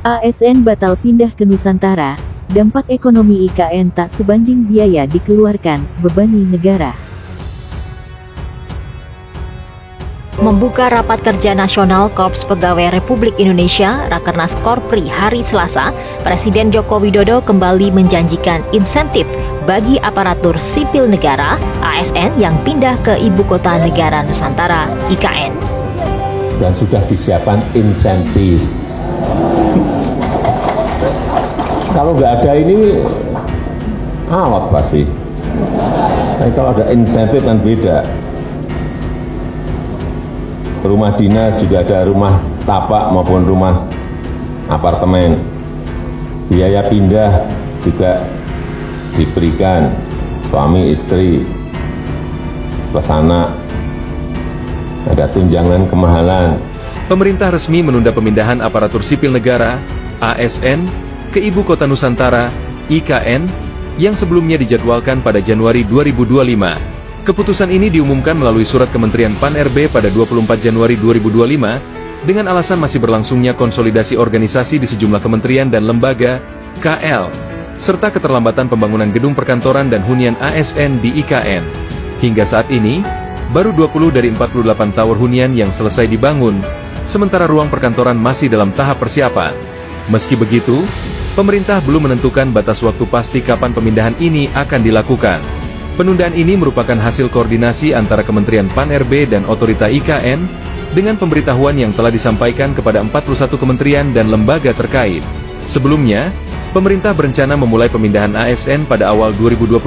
ASN batal pindah ke Nusantara, dampak ekonomi IKN tak sebanding biaya dikeluarkan, bebani negara. Membuka Rapat Kerja Nasional Korps Pegawai Republik Indonesia Rakernas Korpri hari Selasa, Presiden Joko Widodo kembali menjanjikan insentif bagi aparatur sipil negara (ASN) yang pindah ke Ibu Kota Negara Nusantara (IKN). Dan sudah disiapkan insentif. Kalau nggak ada ini, alot pasti. Tapi kalau ada insentif kan beda. Rumah dinas juga ada rumah tapak maupun rumah apartemen. Biaya pindah juga diberikan suami istri plus anak. Ada tunjangan kemahalan. Pemerintah resmi menunda pemindahan aparatur sipil negara (ASN) ke Ibu Kota Nusantara (IKN) yang sebelumnya dijadwalkan pada Januari 2025. Keputusan ini diumumkan melalui surat Kementerian Pan-RB pada 24 Januari 2025 dengan alasan masih berlangsungnya konsolidasi organisasi di sejumlah kementerian dan lembaga (KL) serta keterlambatan pembangunan gedung perkantoran dan hunian ASN di IKN. Hingga saat ini, baru 20 dari 48 tower hunian yang selesai dibangun, sementara ruang perkantoran masih dalam tahap persiapan. Meski begitu, pemerintah belum menentukan batas waktu pasti kapan pemindahan ini akan dilakukan. Penundaan ini merupakan hasil koordinasi antara Kementerian Pan-RB dan Otorita IKN dengan pemberitahuan yang telah disampaikan kepada 41 kementerian dan lembaga terkait. Sebelumnya, pemerintah berencana memulai pemindahan ASN pada awal 2025.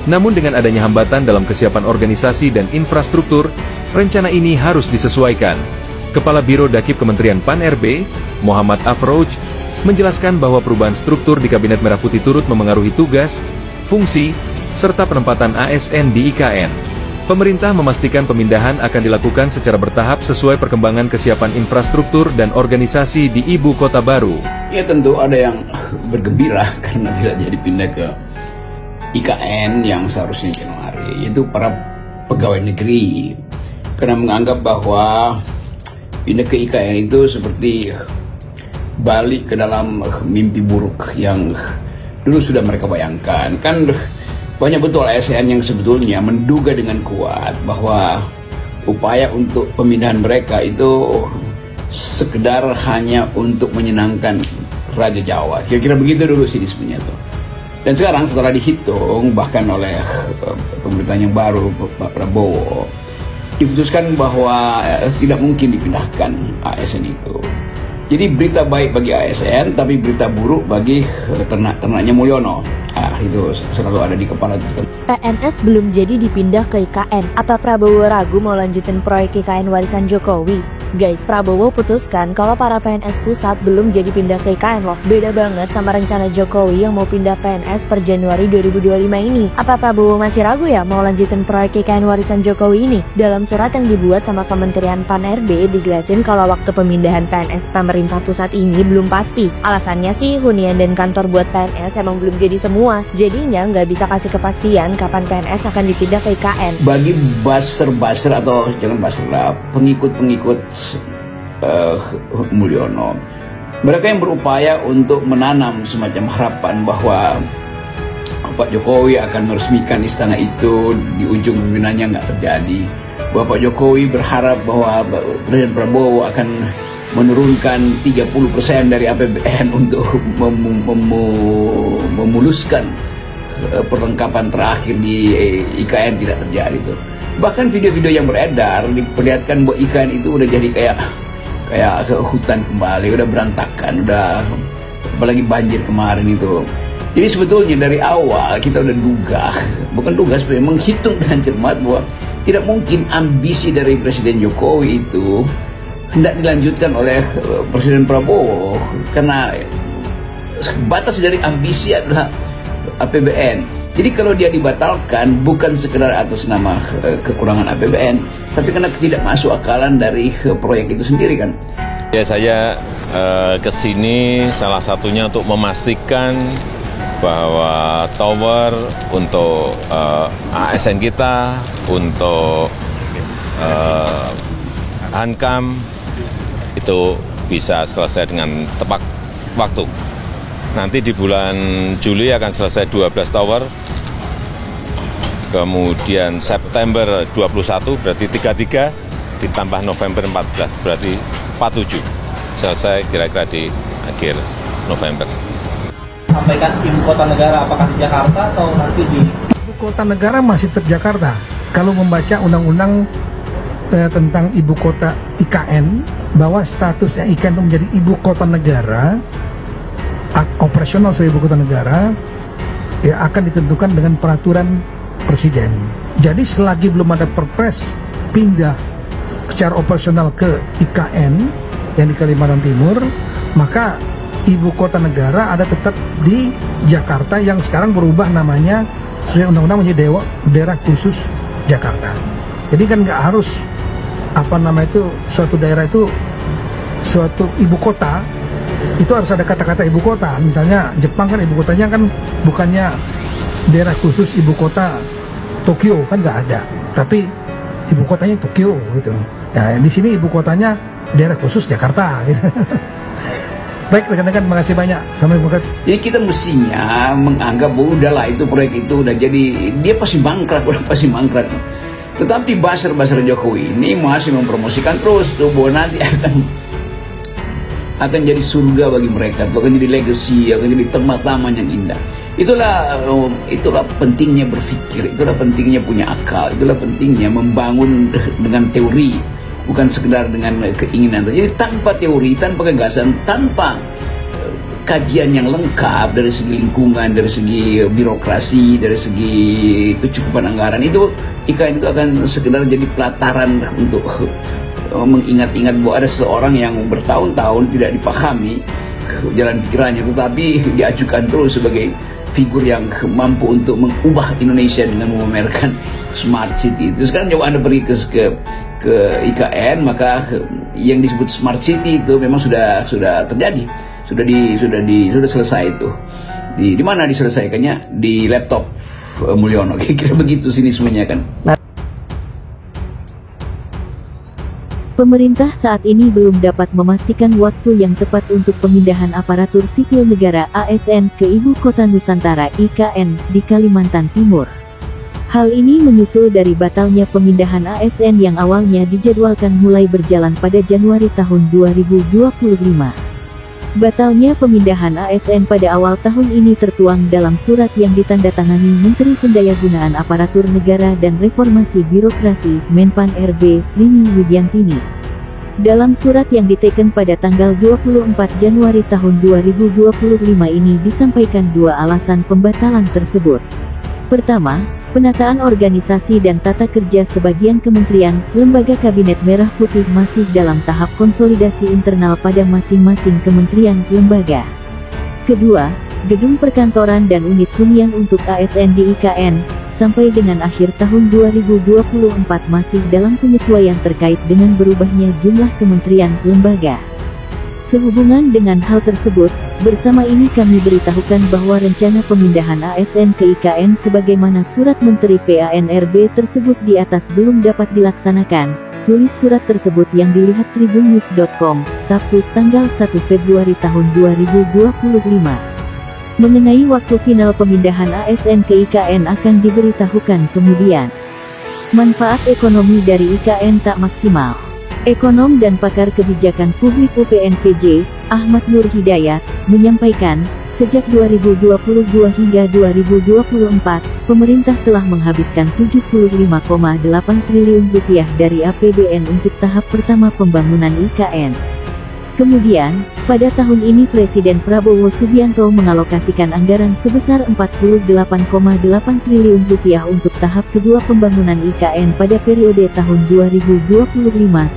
Namun dengan adanya hambatan dalam kesiapan organisasi dan infrastruktur, rencana ini harus disesuaikan. Kepala Biro Dakip Kementerian Pan-RB, Muhammad Afrouj, menjelaskan bahwa perubahan struktur di Kabinet Merah Putih turut memengaruhi tugas, fungsi, serta penempatan ASN di IKN. Pemerintah memastikan pemindahan akan dilakukan secara bertahap sesuai perkembangan kesiapan infrastruktur dan organisasi di Ibu Kota baru. Ya tentu ada yang bergembira karena tidak jadi pindah ke IKN yang seharusnya Januari, yaitu para pegawai negeri, karena menganggap bahwa pindah ke IKN itu seperti balik ke dalam mimpi buruk yang dulu sudah mereka bayangkan. Kan banyak betul ASN yang sebetulnya menduga dengan kuat bahwa upaya untuk pemindahan mereka itu sekedar hanya untuk menyenangkan Raja Jawa. Kira-kira begitu dulu sinismenya tuh. Dan sekarang setelah dihitung bahkan oleh pemerintahan yang baru Pak Prabowo, diputuskan bahwa tidak mungkin dipindahkan ASN itu. Jadi berita baik bagi ASN, tapi berita buruk bagi ternak-ternaknya Mulyono. Itu selalu ada di kepala. PNS belum jadi dipindah ke IKN. Apa Prabowo ragu mau lanjutin proyek IKN warisan Jokowi? Guys, Prabowo putuskan kalau para PNS pusat belum jadi pindah ke IKN loh. Beda banget sama rencana Jokowi yang mau pindah PNS per Januari 2025 ini. Apa Prabowo masih ragu ya mau lanjutin proyek IKN warisan Jokowi ini? Dalam surat yang dibuat sama Kementerian Pan-RB dijelasin kalau waktu pemindahan PNS pemerintah pusat ini belum pasti. Alasannya sih hunian dan kantor buat PNS emang belum jadi semua. Jadinya nggak bisa kasih kepastian kapan PNS akan dipindah ke IKN. Bagi buzzer atau jangan buzzer lah, pengikut Mulyono, mereka yang berupaya untuk menanam semacam harapan bahwa Pak Jokowi akan meresmikan istana itu di ujung pimpinannya nggak terjadi. Bapak Jokowi berharap bahwa Presiden Prabowo akan menurunkan 30% dari APBN untuk memuluskan perlengkapan terakhir di IKN tidak terjadi tuh. Bahkan video-video yang beredar diperlihatkan bahwa IKN itu udah jadi kayak hutan kembali, udah berantakan, udah apalagi banjir kemarin itu. Jadi sebetulnya dari awal kita udah bukan duga sebenarnya, menghitung dengan cermat bahwa tidak mungkin ambisi dari Presiden Jokowi itu hendak dilanjutkan oleh Presiden Prabowo, karena batas dari ambisi adalah APBN. Jadi kalau dia dibatalkan bukan sekedar atas nama kekurangan APBN, tapi karena ketidakmasukakalan dari proyek itu sendiri kan. Ya, saya kesini salah satunya untuk memastikan bahwa tower untuk ASN kita, untuk Hankam itu bisa selesai dengan tepat waktu. Nanti di bulan Juli akan selesai 12 tower, kemudian September 21 berarti 33, ditambah November 14 berarti 47, selesai kira-kira di akhir November. Sampaikan ibu kota negara apakah di Jakarta atau nanti di ibu kota negara masih tetap Jakarta. Kalau membaca undang-undang tentang ibu kota IKN, bahwa statusnya IKN itu menjadi ibu kota negara, operasional sebagai ibu kota negara, ya akan ditentukan dengan peraturan presiden. Jadi selagi belum ada perpres pindah secara operasional ke IKN yang di Kalimantan Timur, maka ibu kota negara ada tetap di Jakarta yang sekarang berubah namanya sesuai undang-undang menjadi daerah khusus Jakarta. Jadi kan nggak harus suatu daerah itu suatu ibu kota itu harus ada kata-kata ibu kota. Misalnya Jepang kan ibu kotanya kan bukannya daerah khusus ibu kota Tokyo, kan nggak ada, tapi ibu kotanya Tokyo gitu. Ya di sini ibu kotanya daerah khusus Jakarta gitu. Baik rekan-rekan, terima kasih banyak. Sampai jumpa. Jadi kita mestinya menganggap bahwa udahlah itu proyek itu udah jadi, dia pasti mangkrak, udah pasti mangkrak. Tetapi buzzer-buzzer Jokowi ini masih mempromosikan terus tuh bahwa nanti akan jadi surga bagi mereka, akan jadi legacy, akan jadi taman yang indah. Itulah pentingnya berpikir, itulah pentingnya punya akal, itulah pentingnya membangun dengan teori, bukan sekedar dengan keinginan. Jadi tanpa teori, tanpa gagasan, tanpa kajian yang lengkap dari segi lingkungan, dari segi birokrasi, dari segi kecukupan anggaran, itu IKN itu akan sekedar jadi pelataran untuk mengingat-ingat bahwa ada seseorang yang bertahun-tahun tidak dipahami jalan pikirannya, tetapi diajukan terus sebagai figur yang mampu untuk mengubah Indonesia dengan memamerkan smart city itu. Sekarang coba Anda pergi ke IKN, maka yang disebut smart city itu memang sudah terjadi, sudah selesai itu. Di mana diselesaikannya? Di laptop Mulyono, kira-kira begitu sinismenya kan. Pemerintah saat ini belum dapat memastikan waktu yang tepat untuk pemindahan aparatur sipil negara ASN ke Ibu Kota Nusantara IKN di Kalimantan Timur. Hal ini menyusul dari batalnya pemindahan ASN yang awalnya dijadwalkan mulai berjalan pada Januari tahun 2025. Batalnya pemindahan ASN pada awal tahun ini tertuang dalam surat yang ditandatangani Menteri Pendayagunaan Aparatur Negara dan Reformasi Birokrasi Menpan RB Rini Widiantini. Dalam surat yang diteken pada tanggal 24 Januari tahun 2025 ini disampaikan dua alasan pembatalan tersebut. Pertama, penataan organisasi dan tata kerja sebagian kementerian, lembaga kabinet merah putih masih dalam tahap konsolidasi internal pada masing-masing kementerian, lembaga. Kedua, gedung perkantoran dan unit hunian untuk ASN di IKN, sampai dengan akhir tahun 2024 masih dalam penyesuaian terkait dengan berubahnya jumlah kementerian, lembaga. Sehubungan dengan hal tersebut, bersama ini kami beritahukan bahwa rencana pemindahan ASN ke IKN sebagaimana surat Menteri PANRB tersebut di atas belum dapat dilaksanakan, tulis surat tersebut yang dilihat tribunnews.com, Sabtu tanggal 1 Februari tahun 2025. Mengenai waktu final pemindahan ASN ke IKN akan diberitahukan kemudian. Manfaat ekonomi dari IKN tak maksimal. Ekonom dan pakar kebijakan publik UPNVJ, Ahmad Nur Hidayat, menyampaikan, sejak 2022 hingga 2024, pemerintah telah menghabiskan 75,8 triliun rupiah dari APBN untuk tahap pertama pembangunan IKN. Kemudian, pada tahun ini Presiden Prabowo Subianto mengalokasikan anggaran sebesar 48,8 triliun rupiah untuk tahap kedua pembangunan IKN pada periode tahun 2025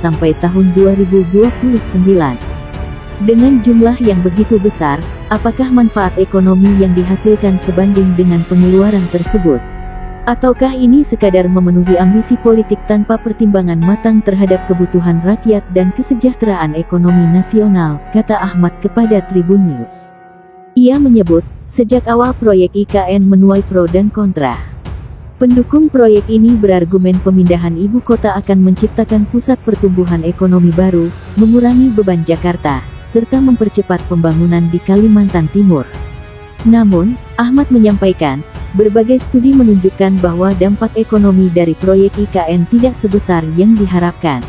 sampai tahun 2029. Dengan jumlah yang begitu besar, apakah manfaat ekonomi yang dihasilkan sebanding dengan pengeluaran tersebut? Ataukah ini sekadar memenuhi ambisi politik tanpa pertimbangan matang terhadap kebutuhan rakyat dan kesejahteraan ekonomi nasional, kata Ahmad kepada Tribun News. Ia menyebut, sejak awal proyek IKN menuai pro dan kontra. Pendukung proyek ini berargumen pemindahan ibu kota akan menciptakan pusat pertumbuhan ekonomi baru, mengurangi beban Jakarta, serta mempercepat pembangunan di Kalimantan Timur. Namun, Ahmad menyampaikan, berbagai studi menunjukkan bahwa dampak ekonomi dari proyek IKN tidak sebesar yang diharapkan.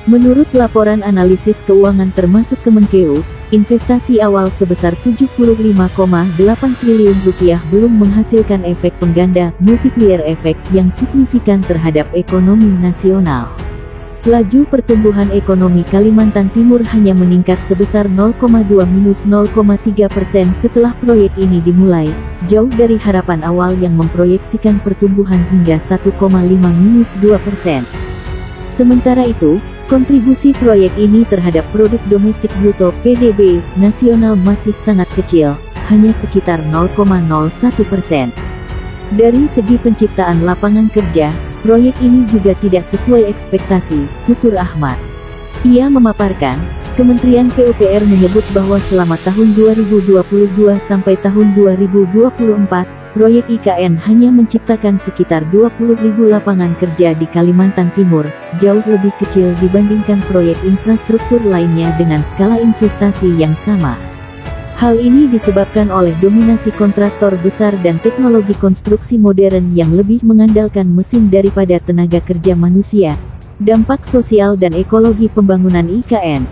Menurut laporan analisis keuangan termasuk Kemenkeu, investasi awal sebesar 75,8 triliun rupiah belum menghasilkan efek pengganda multiplier effect yang signifikan terhadap ekonomi nasional. Laju pertumbuhan ekonomi Kalimantan Timur hanya meningkat sebesar 0,2–0,3% setelah proyek ini dimulai, jauh dari harapan awal yang memproyeksikan pertumbuhan hingga 1,5–2%. Sementara itu, kontribusi proyek ini terhadap produk domestik bruto (PDB) nasional masih sangat kecil, hanya sekitar 0,01%. Dari segi penciptaan lapangan kerja, proyek ini juga tidak sesuai ekspektasi, tutur Ahmad. Ia memaparkan, Kementerian PUPR menyebut bahwa selama tahun 2022 sampai tahun 2024, proyek IKN hanya menciptakan sekitar 20.000 lapangan kerja di Kalimantan Timur, jauh lebih kecil dibandingkan proyek infrastruktur lainnya dengan skala investasi yang sama. Hal ini disebabkan oleh dominasi kontraktor besar dan teknologi konstruksi modern yang lebih mengandalkan mesin daripada tenaga kerja manusia. Dampak sosial dan ekologi pembangunan IKN.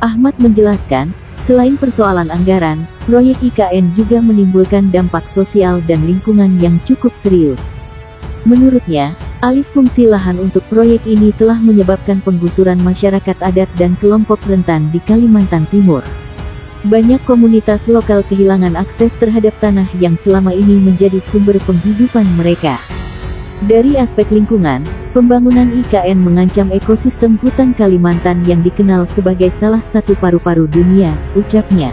Ahmad menjelaskan, selain persoalan anggaran, proyek IKN juga menimbulkan dampak sosial dan lingkungan yang cukup serius. Menurutnya, alih fungsi lahan untuk proyek ini telah menyebabkan penggusuran masyarakat adat dan kelompok rentan di Kalimantan Timur. Banyak komunitas lokal kehilangan akses terhadap tanah yang selama ini menjadi sumber penghidupan mereka. Dari aspek lingkungan, pembangunan IKN mengancam ekosistem hutan Kalimantan yang dikenal sebagai salah satu paru-paru dunia, ucapnya.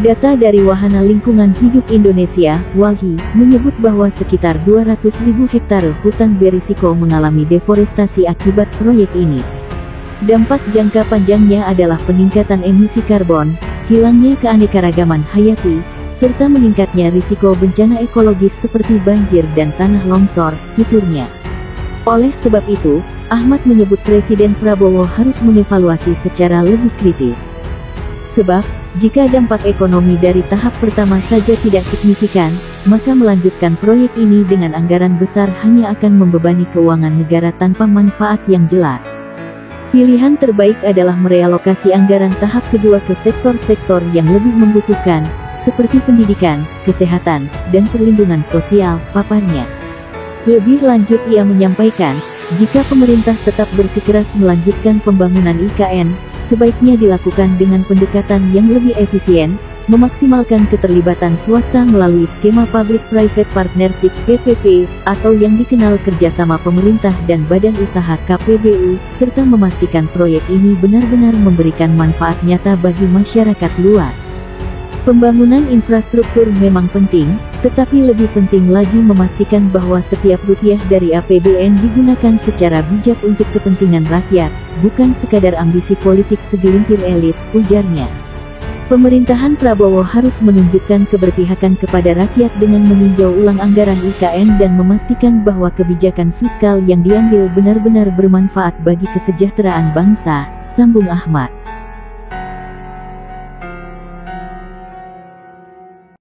Data dari Wahana Lingkungan Hidup Indonesia, WALHI, menyebut bahwa sekitar 200.000 hektare hutan berisiko mengalami deforestasi akibat proyek ini. Dampak jangka panjangnya adalah peningkatan emisi karbon, hilangnya keanekaragaman hayati, serta meningkatnya risiko bencana ekologis seperti banjir dan tanah longsor, tuturnya. Oleh sebab itu, Ahmad menyebut Presiden Prabowo harus mengevaluasi secara lebih kritis. Sebab, jika dampak ekonomi dari tahap pertama saja tidak signifikan, maka melanjutkan proyek ini dengan anggaran besar hanya akan membebani keuangan negara tanpa manfaat yang jelas. Pilihan terbaik adalah merealokasi anggaran tahap kedua ke sektor-sektor yang lebih membutuhkan, seperti pendidikan, kesehatan, dan perlindungan sosial, paparnya. Lebih lanjut ia menyampaikan, jika pemerintah tetap bersikeras melanjutkan pembangunan IKN, sebaiknya dilakukan dengan pendekatan yang lebih efisien, memaksimalkan keterlibatan swasta melalui skema Public-Private Partnership (PPP) atau yang dikenal kerjasama pemerintah dan badan usaha KPBU, serta memastikan proyek ini benar-benar memberikan manfaat nyata bagi masyarakat luas. Pembangunan infrastruktur memang penting, tetapi lebih penting lagi memastikan bahwa setiap rupiah dari APBN digunakan secara bijak untuk kepentingan rakyat, bukan sekadar ambisi politik segelintir elit, ujarnya. Pemerintahan Prabowo harus menunjukkan keberpihakan kepada rakyat dengan meninjau ulang anggaran IKN dan memastikan bahwa kebijakan fiskal yang diambil benar-benar bermanfaat bagi kesejahteraan bangsa, sambung Ahmad.